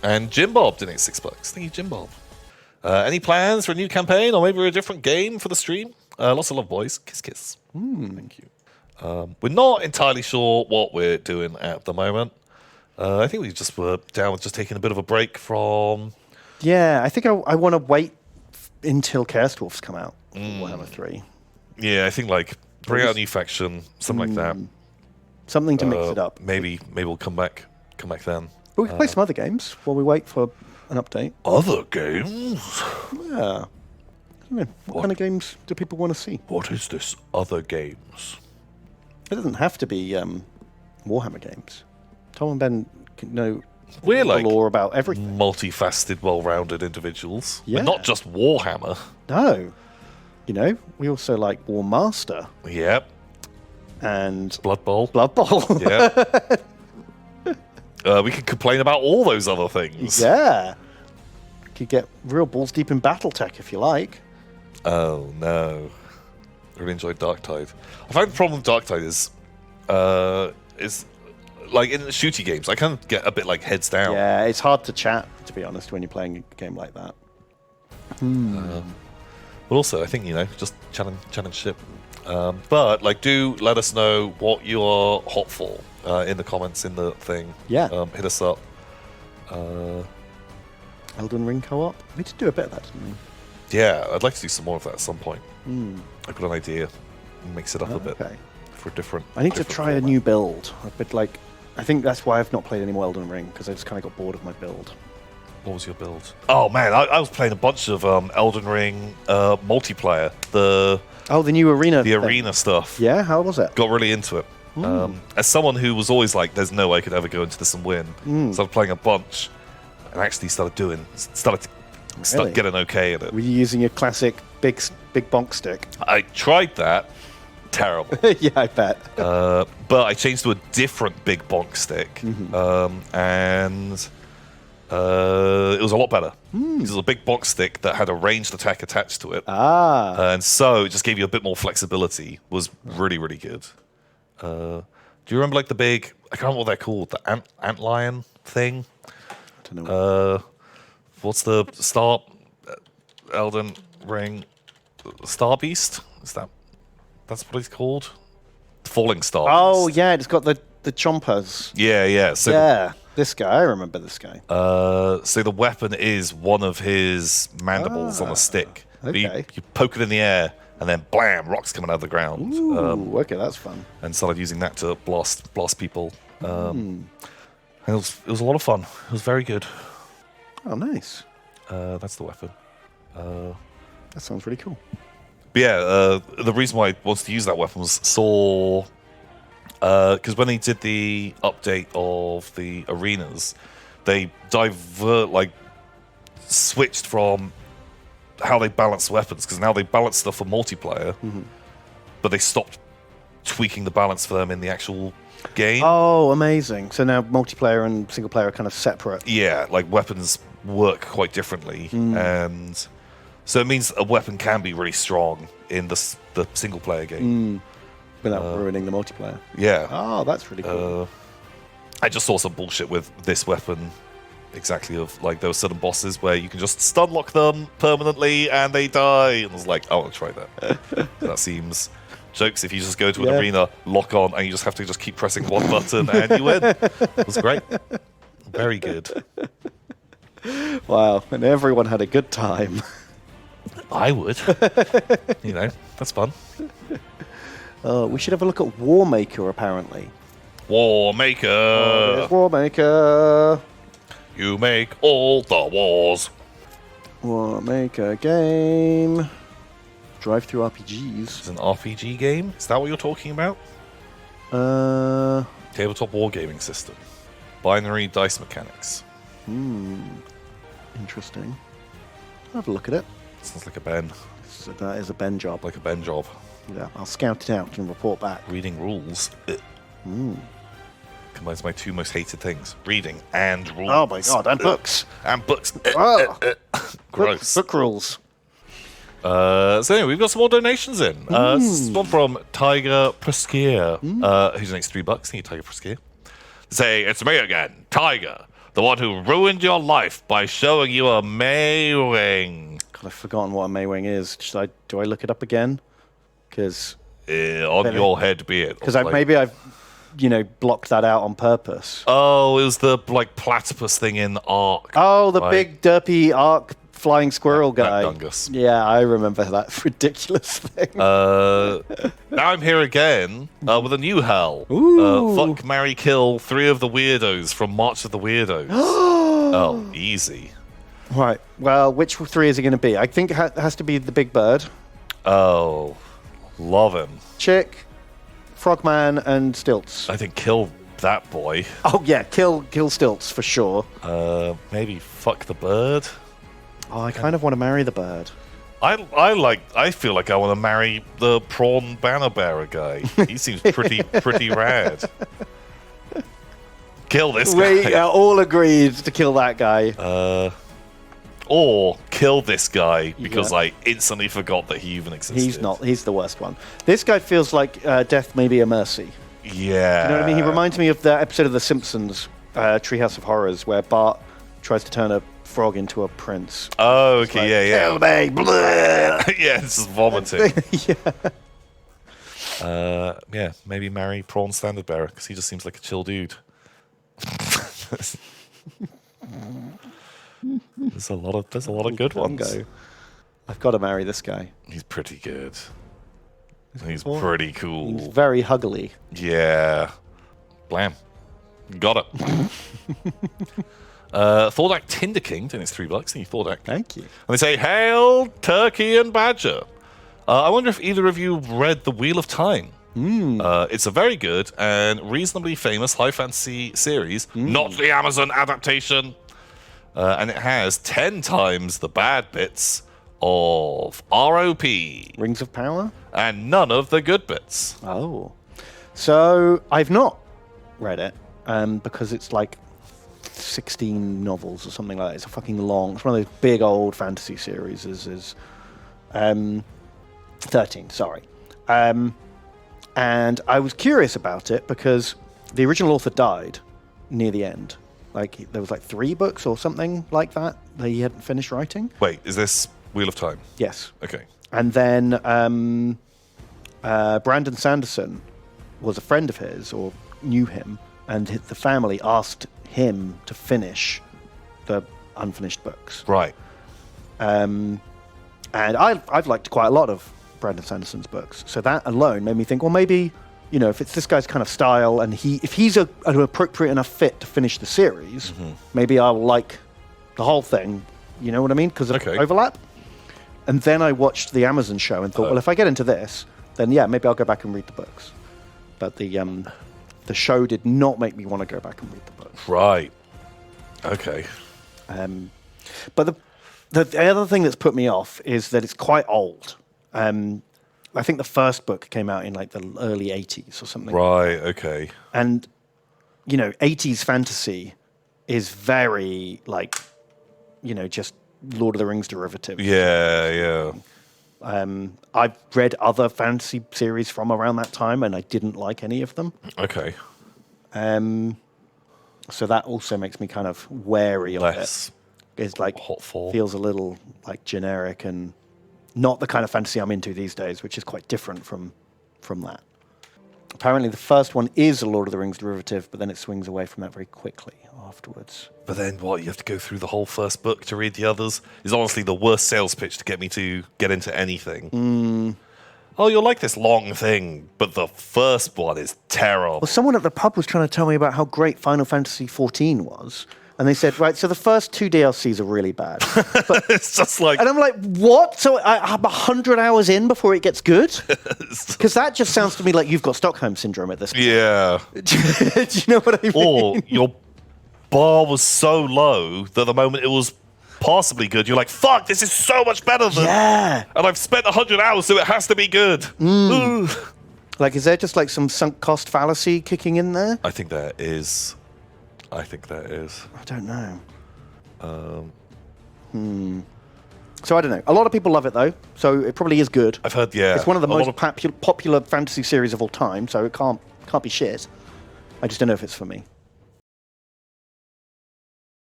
And Jim Bob donates $6. Thank you, Jim Bob. Any plans for a new campaign or maybe a different game for the stream? Lots of love, boys. Kiss, kiss. Thank you. We're not entirely sure what we're doing at the moment. I think we just were down with just taking a bit of a break from... Yeah, I think I want to wait until Chaos Dwarfs come out for Warhammer 3. Yeah, I think like bring out a new faction, something like that. Something to mix it up. Maybe we'll come back then. But we can play some other games while we wait for an update. Other games? Yeah. What kind of games do people want to see? What is this? Other games? It doesn't have to be Warhammer games. Tom and Ben can know We're like lore about everything. Multifaceted, well-rounded individuals. Yeah. We're not just Warhammer. No. You know, we also like War Master Yep. and Blood Bowl. Blood Bowl. Yeah. We can complain about all those other things. Yeah. Could get real balls deep in BattleTech if you like. Oh no. I really enjoyed Darktide. I find the problem with Darktide is like in the shooty games, I kind of get a bit like heads down. Yeah, it's hard to chat, to be honest, when you're playing a game like that. But also, I think, just challenge ship. But like, do let us know what you are hot for in the comments in the thing. Yeah. Hit us up. Elden Ring co-op? We did do a bit of that, didn't we? Yeah, I'd like to do some more of that at some point. I've got an idea. Mix it up a bit for different. I need to try a new build. I think that's why I've not played any more Elden Ring, because I just kind of got bored of my build. What was your build? Oh man, I was playing a bunch of Elden Ring multiplayer. The new arena. The arena stuff. Yeah, how was it? Got really into it. As someone who was always like, "There's no way I could ever go into this and win," started playing a bunch, and actually started getting okay at it. Were you using your classic big bonk stick? I tried that. Terrible. Yeah, I bet. But I changed to a different big bonk stick, and it was a lot better. It was a big bonk stick that had a ranged attack attached to it. And so it just gave you a bit more flexibility. It was really, really good. Do you remember like the big, I can't remember what they're called, the antlion thing? I don't know. What's the Star Elden Ring Star Beast? That's what it's called? Falling Star Beast. Oh yeah, it's got the chompers. Yeah. So yeah, this guy, I remember this guy. So the weapon is one of his mandibles on a stick. Okay. You poke it in the air, and then blam, rocks coming out of the ground. Ooh, okay, that's fun. And started using that to blast people. And it was a lot of fun. It was very good. Oh, nice. That's the weapon. That sounds really cool. But yeah, the reason why I wanted to use that weapon was because when they did the update of the arenas, they switched from how they balance weapons, because now they balance stuff for multiplayer, but they stopped tweaking the balance for them in the actual game. Oh, amazing. So now multiplayer and single player are kind of separate. Yeah, like weapons work quite differently, and so it means a weapon can be really strong in the single player game without ruining the multiplayer. Yeah. Oh, that's really cool. I just saw some bullshit with this weapon. Exactly, of like there were certain bosses where you can just stun lock them permanently and they die, and I was like, I want to try that. That seems jokes. If you just go to an arena, lock on, and you just have to just keep pressing one button and you win. It was great. Very good. Wow, and everyone had a good time. I would. That's fun. We should have a look at Warmaker, apparently. Warmaker. Oh, there's Warmaker. You make all the wars. Warmaker game. Drive-through RPGs. It's an RPG game? Is that what you're talking about? Tabletop wargaming system. Binary dice mechanics. Interesting. I'll have a look at it. Sounds like a Ben. So that is a Ben job. Like a Ben job. Yeah, I'll scout it out and report back. Reading rules. Combines my two most hated things. Reading and rules. Oh my god, and books. And books. Gross. Book rules. So anyway, we've got some more donations in. This is one from Tiger Presquier, who donates $3. Thank you, Tiger Presquier. Say, it's me again, Tiger. The one who ruined your life by showing you a Maywing. God, I've forgotten what a Maywing is. Do I look it up again? Because on your head be it. Because maybe I've blocked that out on purpose. Oh, it was the platypus thing in Ark. Oh, the big derpy Ark flying squirrel guy. Dungus. Yeah, I remember that ridiculous thing. Now I'm here again with a new hell. Fuck, marry, kill 3 of the weirdos from March of the Weirdos. Oh, easy. Right. Well, which 3 is it going to be? I think it has to be the big bird. Oh, love him. Chick, Frogman, and Stilts. I think kill that boy. Oh yeah, kill Stilts for sure. Maybe fuck the bird. Oh, I kind of want to marry the bird. I feel like I want to marry the prawn banner bearer guy. He seems pretty rad. Kill this guy. We are all agreed to kill that guy. Or kill this guy because I instantly forgot that he even existed. He's not. He's the worst one. This guy feels like death may be a mercy. Yeah. You know what I mean? He reminds me of the episode of The Simpsons, Treehouse of Horrors, where Bart tries to turn a frog into a prince. Oh, okay, yeah. Kill me, yeah, it's just vomiting. Yeah. Maybe marry Prawn Standard Bearer because he just seems like a chill dude. There's a lot of good ones. I've got to marry this guy. He's pretty good. He's pretty cool. He's very huggly. Yeah. Blam. Got it. Thordak Tinder King, doing it's $3. Thank you, Thordak. Thank you. And they say, Hail, Turkey and Badger. I wonder if either of you read The Wheel of Time. It's a very good and reasonably famous high fantasy series, not the Amazon adaptation. And it has 10 times the bad bits of ROP. Rings of Power? And none of the good bits. Oh. So I've not read it because it's like 16 novels or something like that. It's a fucking long. It's one of those big old fantasy series. Is 13, sorry. And I was curious about it because the original author died near the end. Like there was like 3 books or something like that he hadn't finished writing. Wait, is this Wheel of Time? Yes. Okay. And then Brandon Sanderson was a friend of his or knew him, and the family asked him to finish the unfinished books. Right. And I've liked quite a lot of Brandon Sanderson's books, so that alone made me think, well, maybe if it's this guy's kind of style, and if he's an appropriate enough fit to finish the series, maybe I'll like the whole thing. You know what I mean? Because of overlap. And then I watched the Amazon show and thought, well, if I get into this, then yeah, maybe I'll go back and read the books. But the show did not make me want to go back and read the books. Right. Okay. But the other thing that's put me off is that it's quite old. I think the first book came out in like the early 80s or something. Right, okay. And, 80s fantasy is very like, just Lord of the Rings derivative. Yeah. I've read other fantasy series from around that time and I didn't like any of them. Okay. So that also makes me kind of wary of it. It's like feels a little like generic and not the kind of fantasy I'm into these days, which is quite different from that. Apparently the first one is a Lord of the Rings derivative, but then it swings away from that very quickly afterwards. But then what, you have to go through the whole first book to read the others? Is honestly the worst sales pitch to get me to get into anything. Oh, you'll like this long thing, but the first one is terrible. Well, someone at the pub was trying to tell me about how great Final Fantasy XIV was. And they said, right, so the first 2 DLCs are really bad. But, it's just like... And I'm like, what? So I'm 100 hours in before it gets good? Because that just sounds to me like you've got Stockholm Syndrome at this point. Yeah. Do you know what I mean? Or your bar was so low that the moment it was passably good, you're like, fuck, this is so much better than... Yeah. And I've spent 100 hours, so it has to be good. Like, is there just like some sunk cost fallacy kicking in there? I think there is. I don't know. So I don't know. A lot of people love it though, so it probably is good. I've heard, yeah. It's one of the most popular fantasy series of all time, so it can't be shit. I just don't know if it's for me.